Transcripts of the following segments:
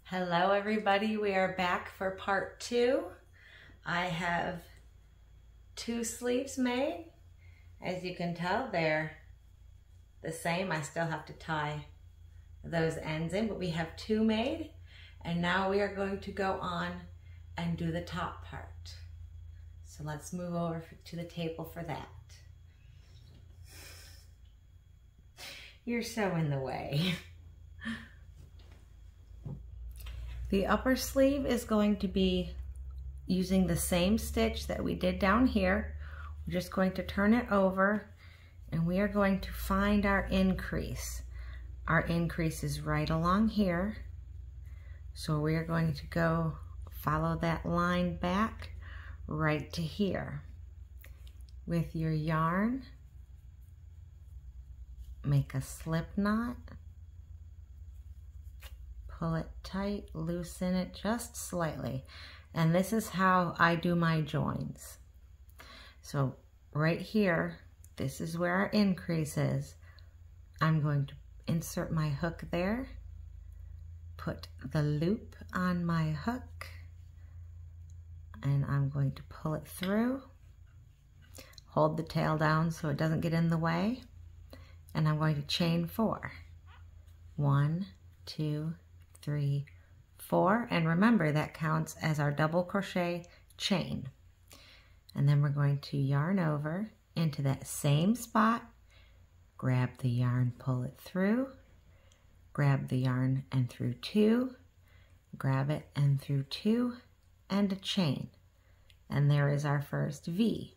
Hello everybody, we are back for part 2. I have 2 sleeves made. As you can tell, they're the same. I still have to tie those ends in, but we have 2 made. And now we are going to go on and do the top part. So let's move over to the table for that. You're so in the way. The upper sleeve is going to be using the same stitch that we did down here. We're just going to turn it over and we are going to find our increase. Our increase is right along here. So we are going to go follow that line back right to here. With your yarn, make a slip knot. Pull it tight, loosen it just slightly. And this is how I do my joins. So right here, this is where our increase is. I'm going to insert my hook there, put the loop on my hook, and I'm going to pull it through. Hold the tail down so it doesn't get in the way. And I'm going to chain 4. 1, 2, 3, 4, and remember that counts as our double crochet chain. And then we're going to yarn over into that same spot, grab the yarn, pull it through, grab the yarn and through 2, grab it and through 2, and a chain. And there is our first V.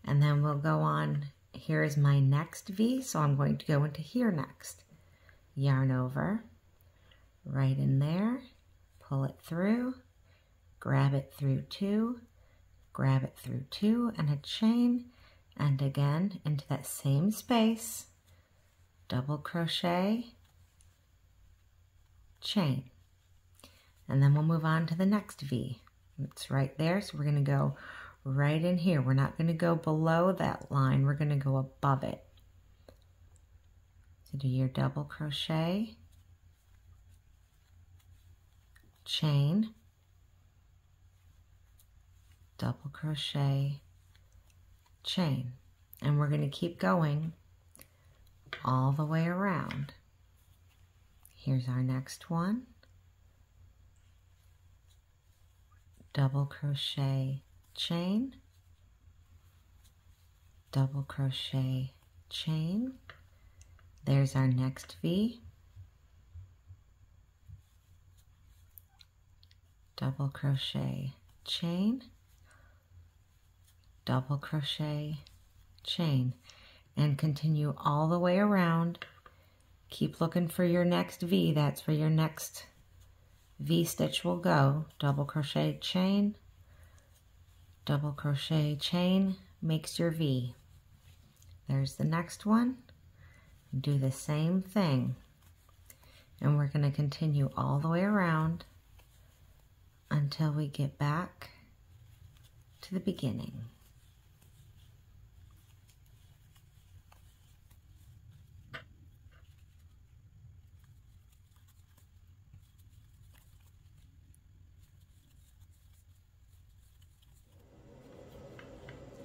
And then we'll go on, here is my next V, so I'm going to go into here next. Yarn over, right in there, pull it through, grab it through 2, grab it through 2, and a chain, and again into that same space, double crochet, chain. And then we'll move on to the next V. It's right there, so we're going to go right in here. We're not going to go below that line, we're going to go above it. So do your double crochet, chain, double crochet, chain, and we're going to keep going all the way around. Here's our next one, double crochet, chain, double crochet, chain. There's our next V, double crochet, chain, double crochet, chain, and continue all the way around. Keep looking for your next V. That's where your next V stitch will go. Double crochet, chain, double crochet, chain makes your V. There's the next one. Do the same thing, and we're going to continue all the way around until we get back to the beginning.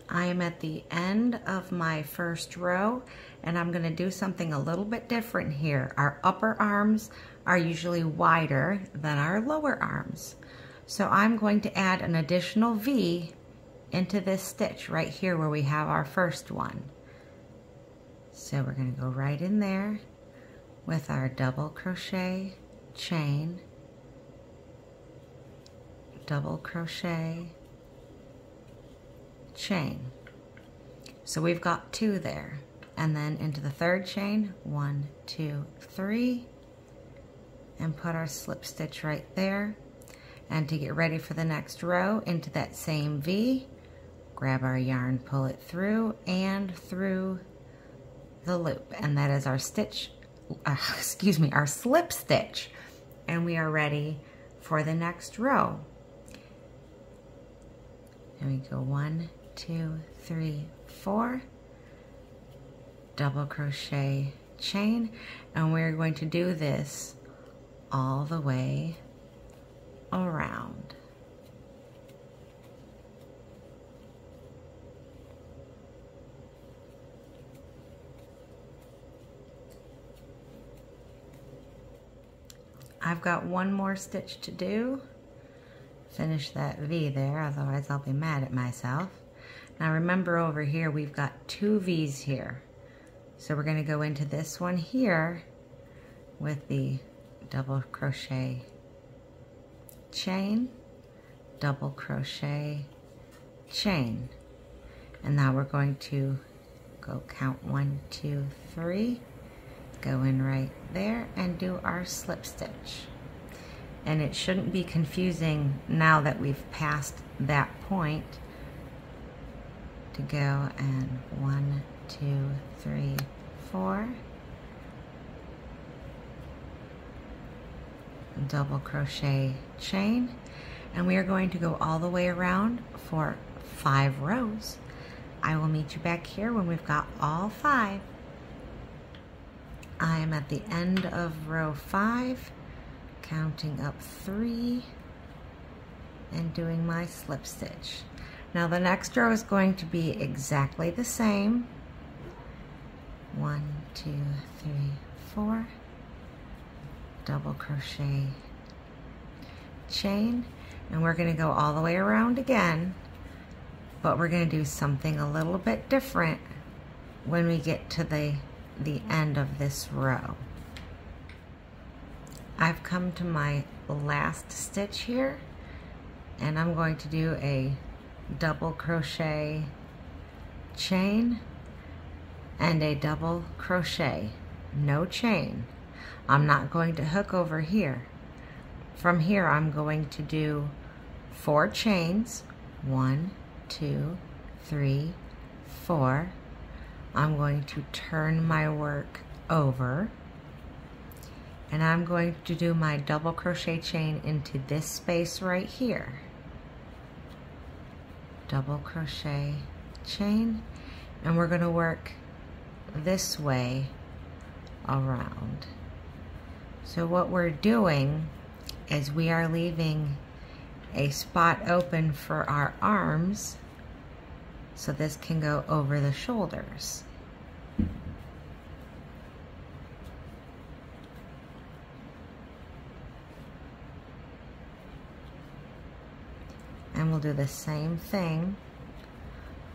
I am at the end of my first row, and I'm going to do something a little bit different here. Our upper arms are usually wider than our lower arms. So I'm going to add an additional V into this stitch right here where we have our first one. So we're going to go right in there with our double crochet, chain, double crochet, chain. So we've got 2 there, and then into the third chain, 1, 2, 3, and put our slip stitch right there. And to get ready for the next row, into that same V, grab our yarn, pull it through and through the loop, and that is our stitch, our slip stitch, and we are ready for the next row. Here we go, 1, 2, 3, 4, double crochet, chain, and we're going to do this all the way around. I've got one more stitch to do. Finish that V there, otherwise I'll be mad at myself. Now remember over here we've got 2 V's here. So we're going to go into this one here with the double crochet chain, double crochet chain. And now we're going to go count 1, 2, 3. Go in right there and do our slip stitch. And it shouldn't be confusing now that we've passed that point to go and 1, 2, 3, 4. Double crochet chain. And we are going to go all the way around for 5 rows. I will meet you back here when we've got all 5. I am at the end of row 5, counting up 3 and doing my slip stitch. Now the next row is going to be exactly the same. 1, 2, 3, 4. Double crochet chain, and we're going to go all the way around again, but we're going to do something a little bit different when we get to the end of this row. I've come to my last stitch here, and I'm going to do a double crochet chain and a double crochet, no chain. I'm not going to hook over here. From here I'm going to do 4 chains, 1, 2, 3, 4. I'm going to turn my work over, and I'm going to do my double crochet chain into this space right here. Double crochet chain, and we're going to work this way around. So what we're doing is we are leaving a spot open for our arms so this can go over the shoulders. And we'll do the same thing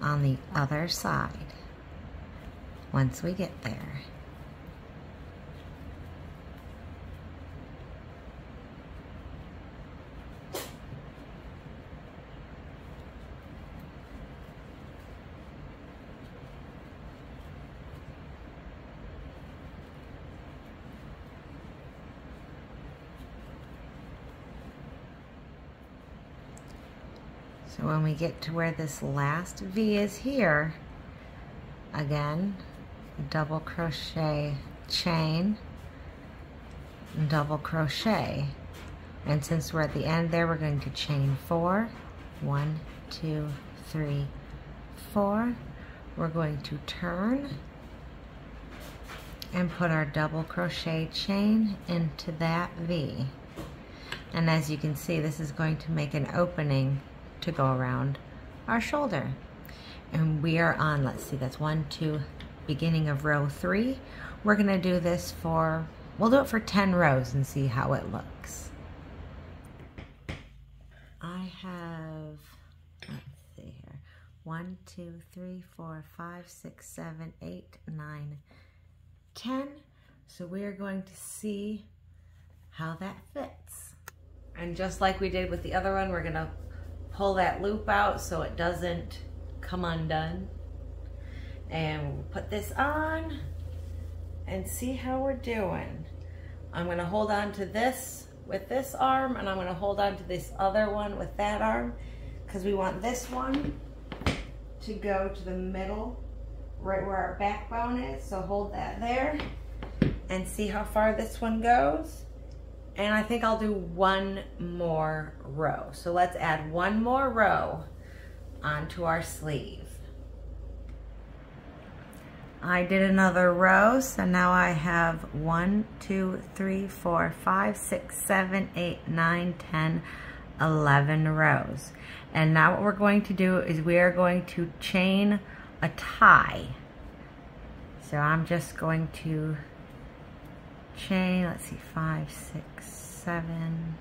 on the other side once we get there. So when we get to where this last V is here, again, double crochet chain, double crochet. And since we're at the end there, we're going to chain 4, 1, 2, 3, 4. We're going to turn and put our double crochet chain into that V. And as you can see, this is going to make an opening to go around our shoulder. And we are on, let's see, that's 1, 2, beginning of row 3. We're going to do this for, we'll do it for 10 rows and see how it looks. I have, let's see here, 1, 2, 3, 4, 5, 6, 7, 8, 9, 10. So we are going to see how that fits. And just like we did with the other one, we're going to pull that loop out so it doesn't come undone. And we'll put this on and see how we're doing. I'm going to hold on to this with this arm, and I'm going to hold on to this other one with that arm, because we want this one to go to the middle, right where our backbone is. So hold that there and see how far this one goes. And I think I'll do one more row. So let's add one more row onto our sleeve. I did another row, so now I have 1, 2, 3, 4, 5, 6, 7, 8, 9, 10, 11 rows. And now what we're going to do is we are going to chain a tie. So I'm just going to chain, let's see, 5, 6, 7,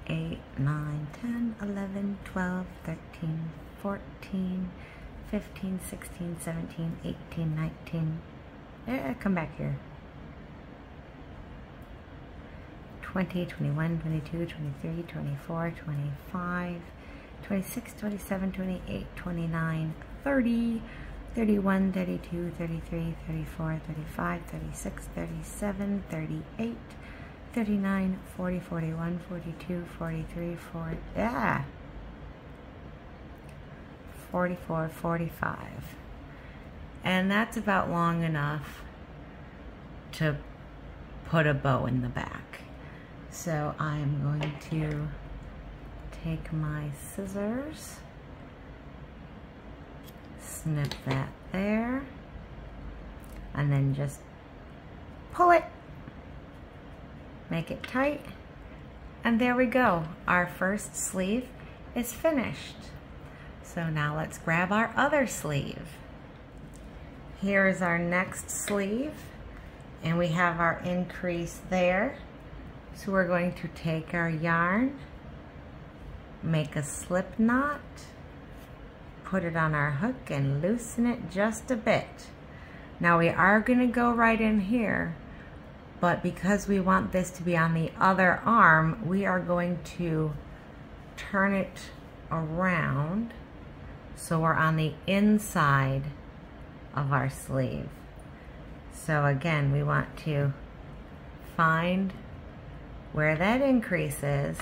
8, 9, 10, 11, 12, 13, 14, 15, 16, 17, 18, 19, come back here. 20, 21, 22, 23, 24, 25, 26, 27, 28, 29, 30, 31, 32, 33, 34, 35, 36, 37, 38, 39, 40, 41, 42, 43, 40, 44, 45. And that's about long enough to put a bow in the back. So I'm going to take my scissors, snip that there, and then just pull it, make it tight, and there we go. Our first sleeve is finished. So now let's grab our other sleeve. Here is our next sleeve, and we have our increase there. So we're going to take our yarn, make a slip knot, put it on our hook and loosen it just a bit. Now we are going to go right in here, but because we want this to be on the other arm, we are going to turn it around so we're on the inside of our sleeve. So again, we want to find where that increase is,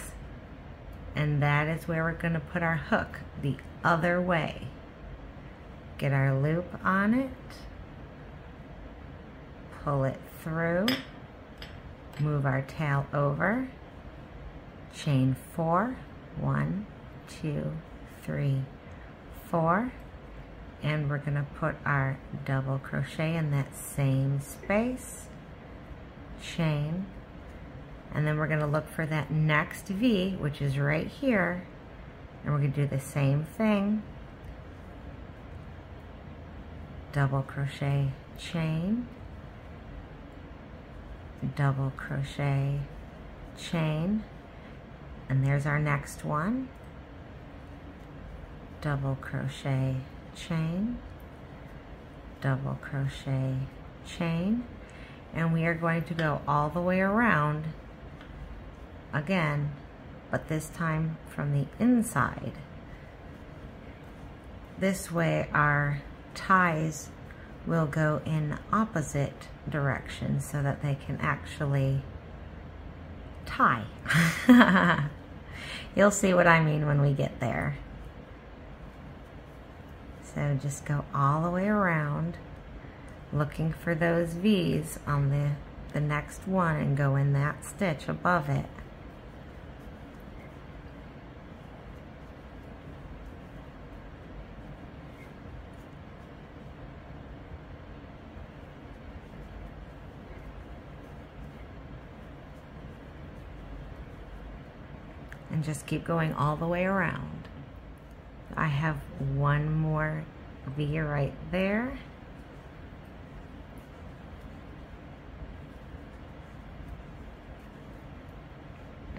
and that is where we're going to put our hook the other way. Get our loop on it, pull it through, move our tail over, chain 4, 1, 2, 3, 4, and we're going to put our double crochet in that same space, chain, and then we're going to look for that next V, which is right here, and we're going to do the same thing, double crochet, chain, double crochet, chain, and there's our next one, double crochet, chain, double crochet, chain, and we are going to go all the way around again, but this time from the inside. This way our ties will go in opposite directions so that they can actually tie. You'll see what I mean when we get there. So just go all the way around, looking for those V's on the next one, and go in that stitch above it. And just keep going all the way around. I have one more V right there.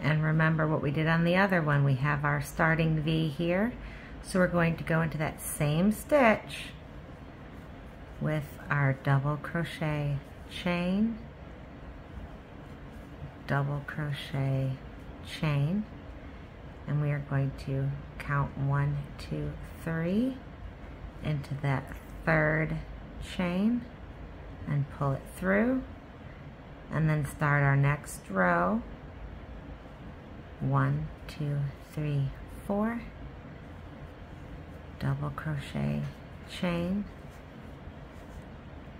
And remember what we did on the other one. We have our starting V here. So we're going to go into that same stitch with our double crochet, chain, double crochet, chain, and we are going to count 1, 2, 3 into that third chain and pull it through, and then start our next row. 1, 2, 3, 4, double crochet, chain.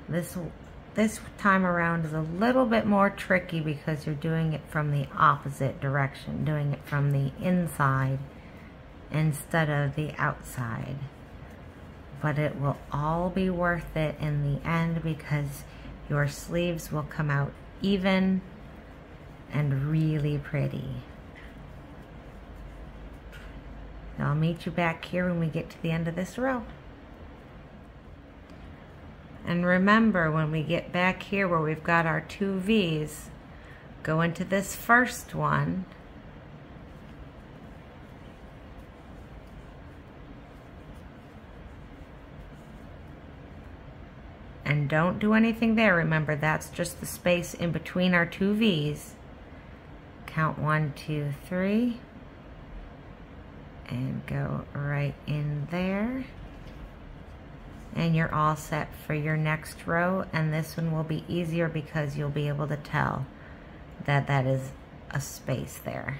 This time around is a little bit more tricky because you're doing it from the opposite direction, doing it from the inside instead of the outside. but it will all be worth it in the end because your sleeves will come out even and really pretty. Now I'll meet you back here when we get to the end of this row. And remember, when we get back here where we've got our 2 V's, go into this first one and don't do anything there. Remember, that's just the space in between our 2 V's. Count 1, 2, 3 and go right in there. And you're all set for your next row, and this one will be easier because you'll be able to tell that that is a space there.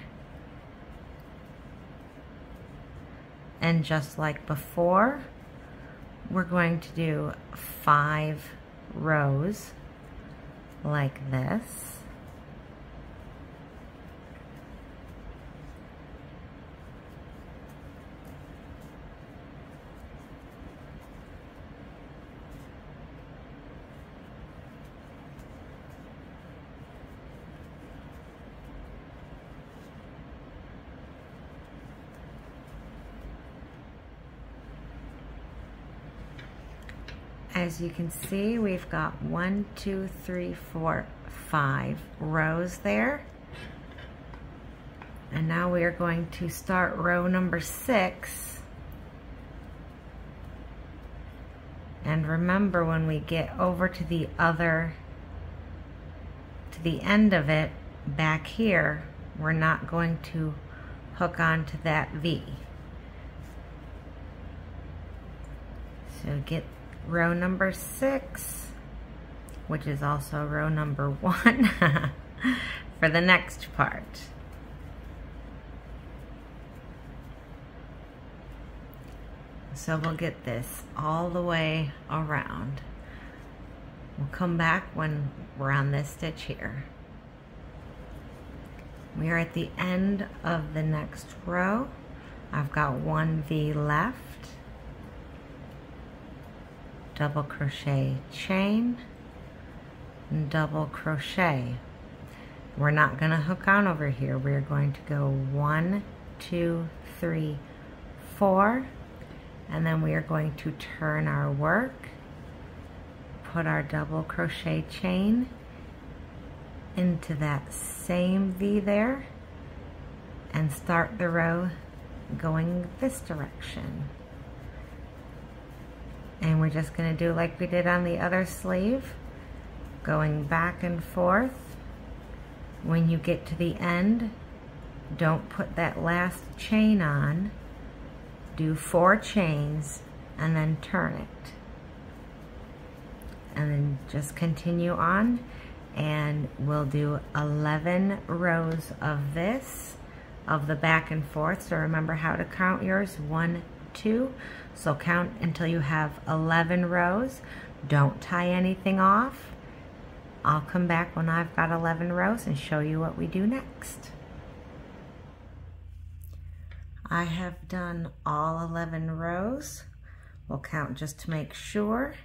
And just like before, we're going to do 5 rows like this. As you can see, we've got 1, 2, 3, 4, 5 rows there. And now we are going to start row number 6. And remember, when we get over to the end of it back here, we're not going to hook onto that V. So get row number 6, which is also row number 1 for the next part. So we'll get this all the way around. We'll come back when we're on this stitch here. We are at the end of the next row. I've got 1 V left. Double crochet, chain, and double crochet. We're not going to hook on over here. We're going to go 1, 2, 3, 4, and then we are going to turn our work, put our double crochet chain into that same V there, and start the row going this direction. And we're just going to do like we did on the other sleeve, going back and forth. When you get to the end, don't put that last chain on. Do 4 chains and then turn it. And then just continue on, and we'll do 11 rows of this, of the back and forth. So remember how to count yours, 1, 2. So count until you have 11 rows. Don't tie anything off. I'll come back when I've got 11 rows and show you what we do next. I have done all 11 rows. We'll count just to make sure.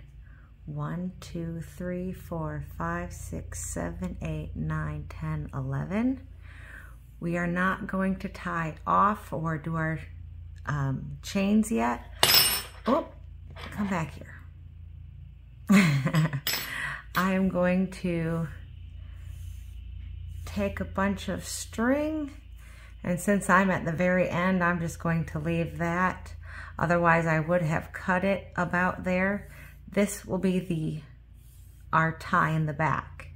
1, 2, 3, 4, 5, 6, 7, 8, 9, 10, 11. We are not going to tie off or do our chains yet. Oh, come back here. I am going to take a bunch of string, and since I'm at the very end, I'm just going to leave that. Otherwise, I would have cut it about there. This will be our tie in the back.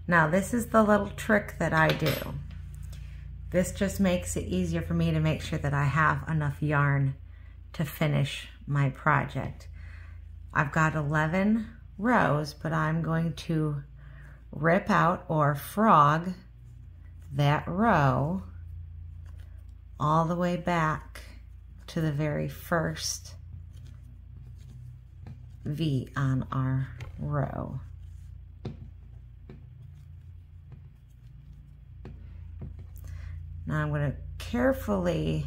Now, this is the little trick that I do. This just makes it easier for me to make sure that I have enough yarn to finish my project. I've got 11 rows, but I'm going to rip out or frog that row all the way back to the very first V on our row. Now I'm going to carefully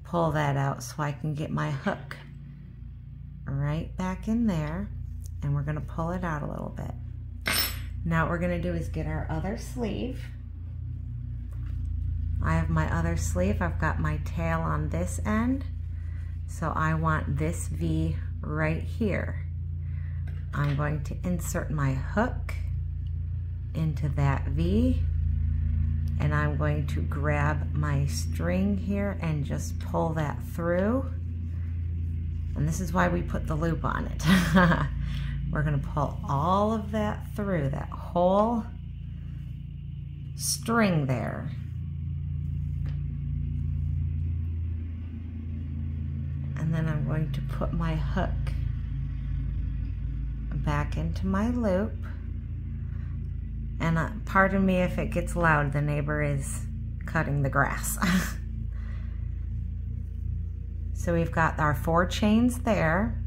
pull that out so I can get my hook right back in there, and we're gonna pull it out a little bit. Now what we're gonna do is get our other sleeve. I have my other sleeve. I've got my tail on this end, so I want this V right here. I'm going to insert my hook into that V, and I'm going to grab my string here and just pull that through. And this is why we put the loop on it. We're gonna pull all of that through, that whole string there. And then I'm going to put my hook back into my loop. And pardon me if it gets loud, the neighbor is cutting the grass. So we've got our 4 chains there.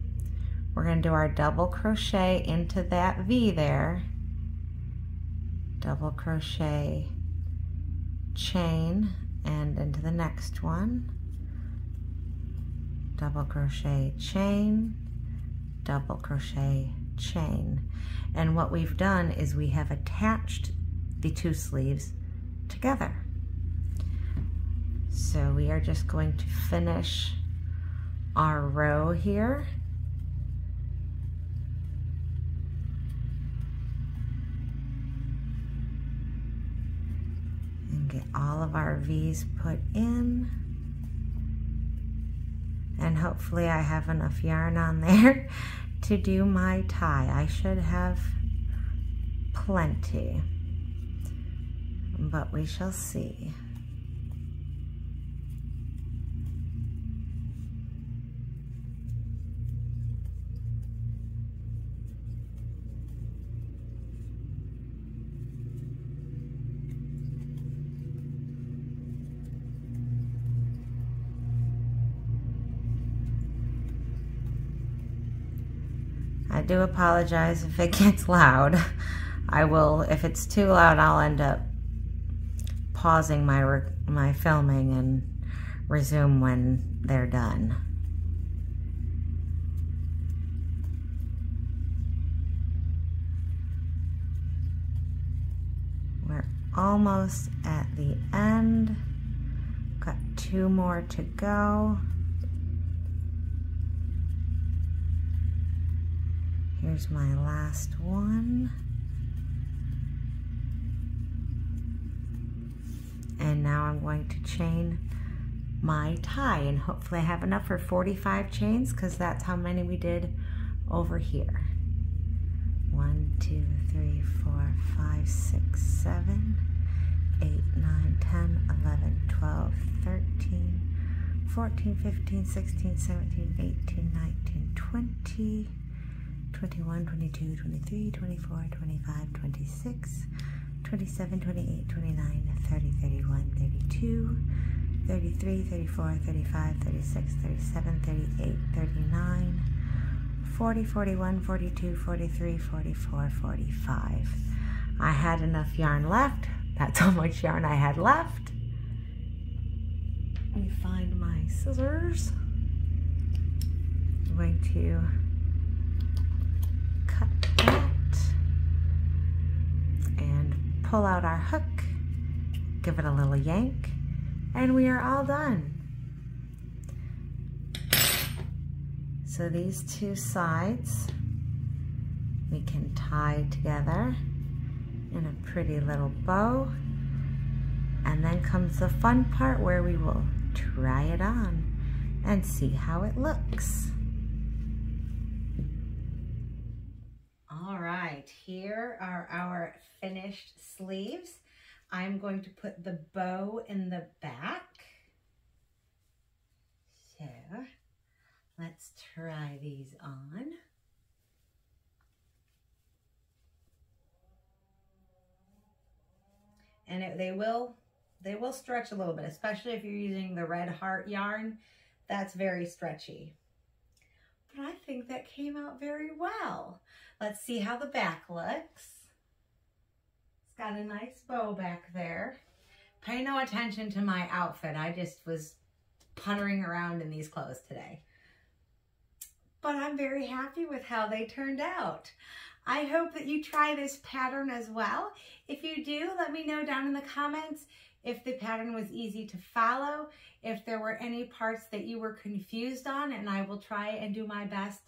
We're going to do our double crochet into that V there. Double crochet, chain, and into the next one. Double crochet, chain, double crochet, chain. And what we've done is we have attached the 2 sleeves together. So we are just going to finish our row here. And get all of our V's put in. And hopefully I have enough yarn on there to do my tie. I should have plenty, but we shall see. I do apologize if it gets loud. I will, if it's too loud, I'll end up pausing my filming and resume when they're done. We're almost at the end. Got 2 more to go. Here's my last one. And now I'm going to chain my tie, and hopefully I have enough for 45 chains, because that's how many we did over here. 1, 2, 3, 4, 5, 6, 7, 8, 9, 10, 11, 12, 13, 14, 15, 16, 17, 18, 19, 20, 21, 22, 23, 24, 25, 26, 27, 28, 29, 30, 31, 32, 33, 34, 35, 36, 37, 38, 39, 40, 41, 42, 43, 44, 45. I had enough yarn left. That's how much yarn I had left. Let me find my scissors. I'm going to cut that and pull out our hook, give it a little yank, and we are all done. So these 2 sides we can tie together in a pretty little bow, and then comes the fun part where we will try it on and see how it looks. All right, here are our finished sleeves. I'm going to put the bow in the back. So let's try these on. And they will stretch a little bit, especially if you're using the red heart yarn. That's very stretchy. But I think that came out very well. Let's see how the back looks. It's got a nice bow back there. Pay no attention to my outfit. I just was puttering around in these clothes today. but I'm very happy with how they turned out. I hope that you try this pattern as well. If you do, let me know down in the comments if the pattern was easy to follow, if there were any parts that you were confused on, and I will try and do my best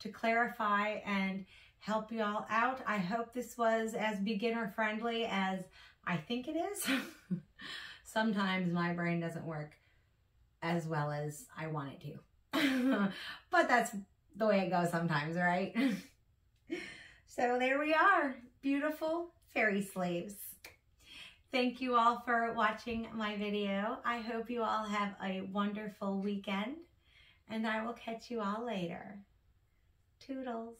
to clarify and help you all out. I hope this was as beginner friendly as I think it is. Sometimes my brain doesn't work as well as I want it to. But that's the way it goes sometimes, right? So there we are, beautiful fairy sleeves. Thank you all for watching my video. I hope you all have a wonderful weekend, and I will catch you all later. Toodles.